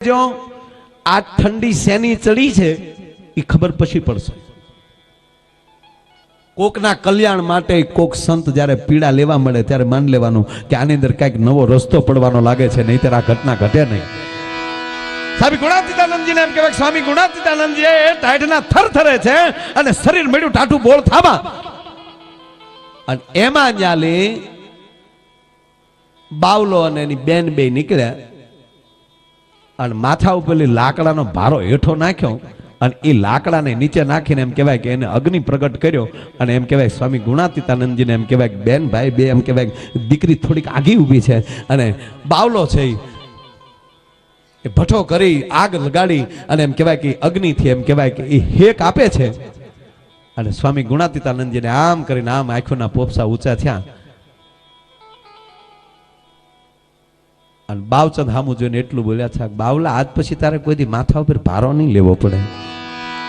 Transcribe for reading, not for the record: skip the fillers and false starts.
જો આ ઠંડી શેની ચડી છે એ ખબર પછી પડશે। કોકના કલ્યાણ માટે કોક સંત જ્યારે પીડા લેવા મળે ત્યારે માન લેવાનું કે આની અંદર કઈક નવો રસ્તો પડવાનો લાગે છે, નહીંતર આ ઘટના ઘટે નહીં। સ્વામી ગુણાતીતાનંદજીને એમ કહેવાય, સ્વામી ગુણાતીતાનંદજી ટાઢના થરથરે છે અને શરીર મળ્યું ટાઢું બોળ થાબા, અને એમાં ન્યાલી બાવલો અને એની બેન બે નીકળ્યા અને માથા ઉપર લાકડાનો ભારો હેઠો નાખ્યો અને એ લાકડાને નીચે નાખીને એમ કહેવાય કે એને અગ્નિ પ્રગટ કર્યો। અને એમ કહેવાય સ્વામી ગુણાતીતાનંદજીને એમ કહેવાય બેન ભાઈ બે એમ કહેવાય દીકરી થોડીક આગી ઊભી છે અને બાવલો છે એ ભઠ્ઠો કરી આગ લગાડી અને એમ કહેવાય કે અગ્નિથી એમ કહેવાય કે એ હેક આપે છે। અને સ્વામી ગુણાતીતાનંદજીને આમ કરીને આમ આંખોના પોપસા ઊંચા થયા અને બાવચંદ હામુ જોઈને એટલું બોલ્યા છે, બાવલા આજ પછી તારે કોઈ દી માથા ઉપર ભારો નહીં લેવો પડે।